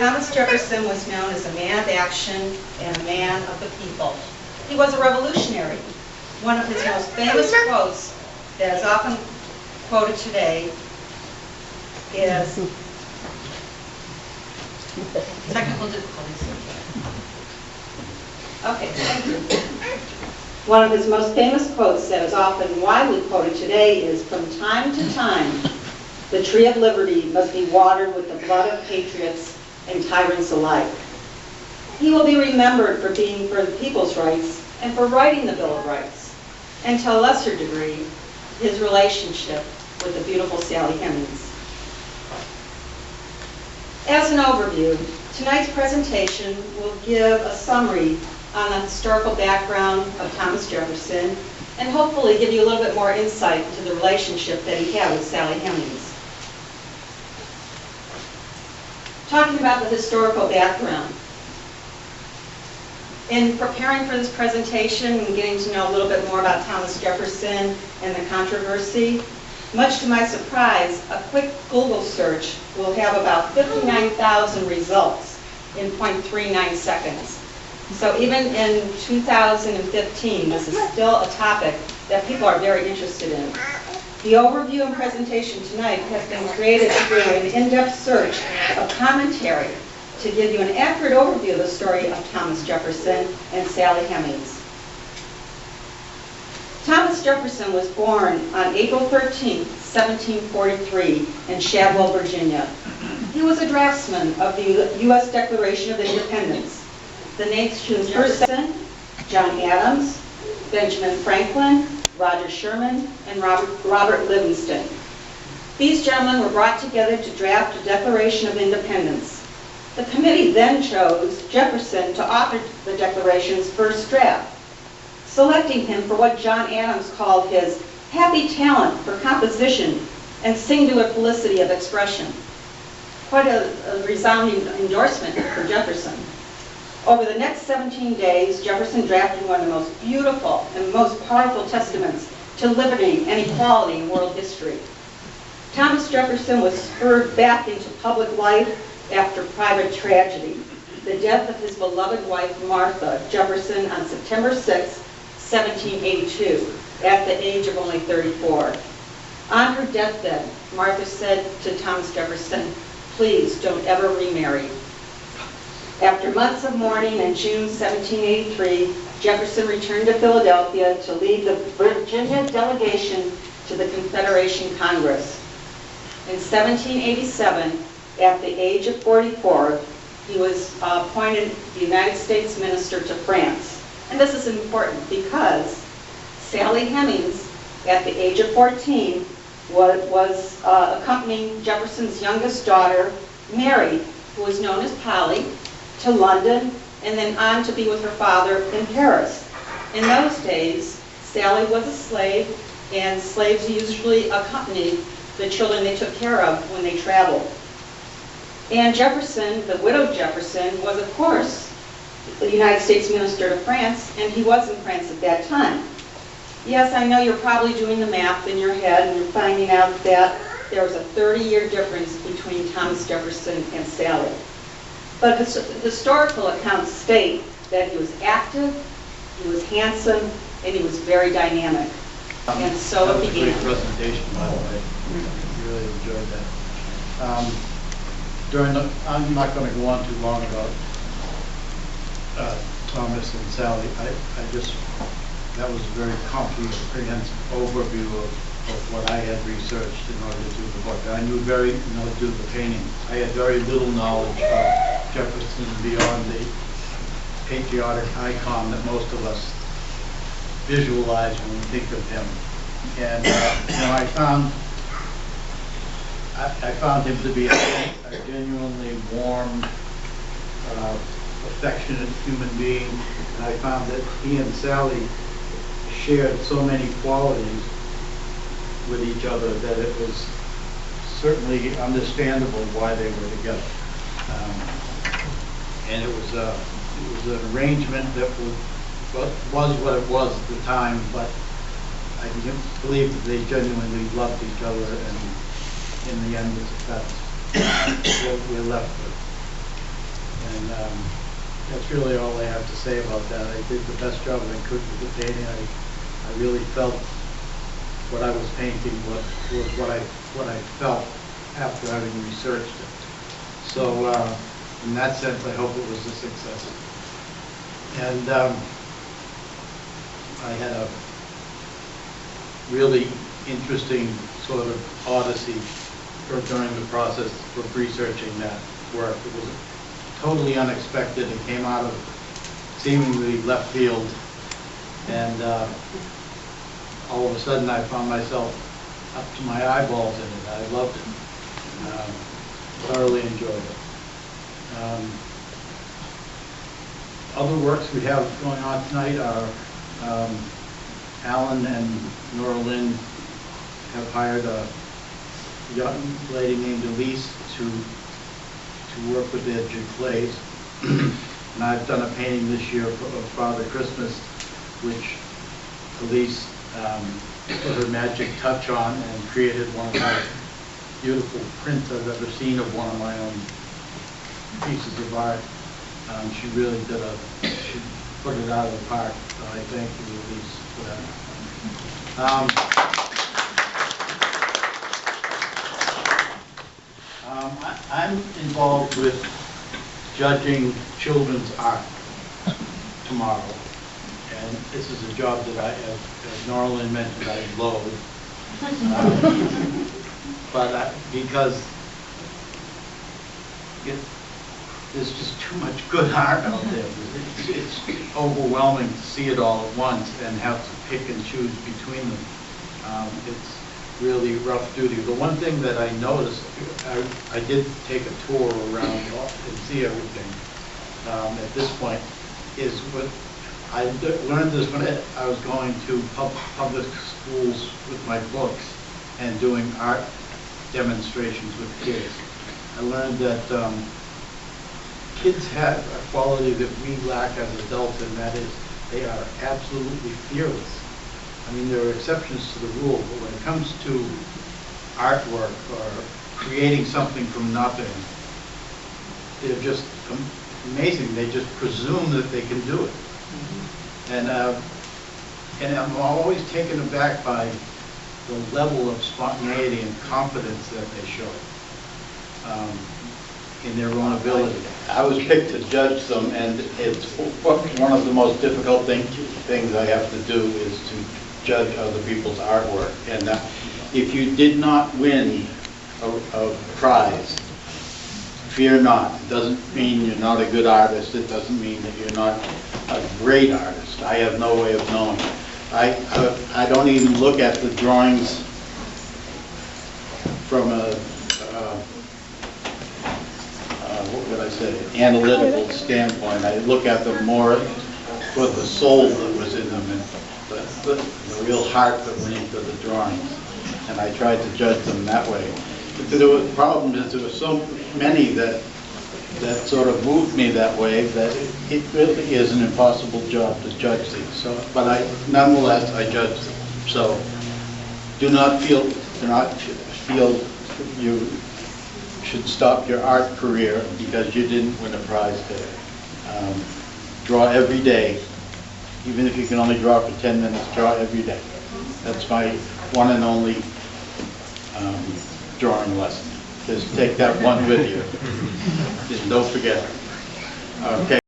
Thomas Jefferson was known as a man of action and a man of the people. He was a revolutionary. One of his most famous quotes that is often quoted today is, technical difficulties. Okay, thank you. One of his most famous quotes that is often widely quoted today is, "From time to time, the tree of liberty must be watered with the blood of patriots and tyrants alike." He will be remembered for being for the people's rights and for writing the Bill of Rights, and to a lesser degree, his relationship with the beautiful Sally Hemings. As an overview, tonight's presentation will give a summary on the historical background of Thomas Jefferson and hopefully give you a little bit more insight into the relationship that he had with Sally Hemings. Talking about the historical background. In preparing for this presentation and getting to know a little bit more about Thomas Jefferson and the controversy, much to my surprise, a quick Google search will have about 59,000 results in 0.39 seconds. So even in 2015, this is still a topic that people are very interested in. The overview and presentation tonight has been created through an in-depth search of commentary to give you an accurate overview of the story of Thomas Jefferson and Sally Hemings. Thomas Jefferson was born on April 13, 1743 in Shadwell, Virginia. He was a draftsman of the U.S. Declaration of Independence. The names Jefferson, John Adams, Benjamin Franklin, Roger Sherman, and Robert Livingston. These gentlemen were brought together to draft a Declaration of Independence. The committee then chose Jefferson to author the Declaration's first draft, selecting him for what John Adams called his happy talent for composition and singular felicity of expression. Quite a resounding endorsement for Jefferson. Over the next 17 days, Jefferson drafted one of the most beautiful and most powerful testaments to liberty and equality in world history. Thomas Jefferson was spurred back into public life after private tragedy, the death of his beloved wife, Martha Jefferson, on September 6, 1782, at the age of only 34. On her deathbed, Martha said to Thomas Jefferson, "Please don't ever remarry." After months of mourning in June 1783, Jefferson returned to Philadelphia to lead the Virginia delegation to the Confederation Congress. In 1787, at the age of 44, he was appointed the United States Minister to France. And this is important because Sally Hemings, at the age of 14, was accompanying Jefferson's youngest daughter, Mary, who was known as Polly, to London, and then on to be with her father in Paris. In those days, Sally was a slave, and slaves usually accompanied the children they took care of when they traveled. And Jefferson, the widowed Jefferson, was of course the United States Minister to France, and he was in France at that time. Yes, I know you're probably doing the math in your head, and you're finding out that there was a 30-year difference between Thomas Jefferson and Sally. But historical accounts state that he was active, he was handsome, and he was very dynamic. And so that was it began. a great presentation, by the way. Really enjoyed that. I'm not going to go on too long about Thomas and Sally. That was a very comprehensive overview of what I had researched in order to do the book. I knew in order to do the painting, I had very little knowledge of Jefferson beyond the patriotic icon that most of us visualize when we think of him. And I found him to be a genuinely warm, affectionate human being. And I found that he and Sally shared so many qualities with each other that it was certainly understandable why they were together. And it was an arrangement that was what it was at the time, but I believe that they genuinely loved each other, and in the end, that's what we're left with. And that's really all I have to say about that. I did the best job I could with the painting. I really felt what I was painting was what I felt after having researched it. So in that sense, I hope it was a success. And I had a really interesting sort of odyssey during the process of researching that work. It was totally unexpected. It came out of seemingly left field, and all of a sudden I found myself up to my eyeballs in it. I loved it. Thoroughly enjoyed it. Other works we have going on tonight are Alan and Nora Lynn have hired a young lady named Elise to work with their clays. And I've done a painting this year of Father Christmas, which Elise put her magic touch on and created one of the most beautiful prints I've ever seen of one of my own pieces of art. She really she put it out of the park, so I thank you, Elise, for that. I'm involved with judging children's art tomorrow, and this is a job that I, as Norlin mentioned, I loathe. But because there's just too much good art out there. It's overwhelming to see it all at once and have to pick and choose between them. It's really rough duty. The one thing that I noticed, I did take a tour around and see everything at this point, is what I learned this when I was going to public schools with my books and doing art demonstrations with kids. I learned that kids have a quality that we lack as adults, and that is they are absolutely fearless. I mean, there are exceptions to the rule, but when it comes to artwork or creating something from nothing, they're just amazing. They just presume that they can do it. And I'm always taken aback by the level of spontaneity and confidence that they show in their own ability. I was picked to judge them, and it's one of the most difficult things I have to do is to judge other people's artwork. And if you did not win a prize, fear not. It doesn't mean you're not a good artist. It doesn't mean that you're not a great artist. I have no way of knowing. I don't even look at the drawings from a what would I say, analytical standpoint. I look at them more for the soul that was in them and the real heart that went into the drawings. And I tried to judge them that way. But the problem is there were so many that sort of moved me that way that it really is an impossible job to judge these. So, but nonetheless, I judge them. So do not feel you should stop your art career because you didn't win a prize today. Draw every day. Even if you can only draw for 10 minutes, draw every day. That's my one and only drawing lesson. Just take that one with you. Just don't forget it. Okay.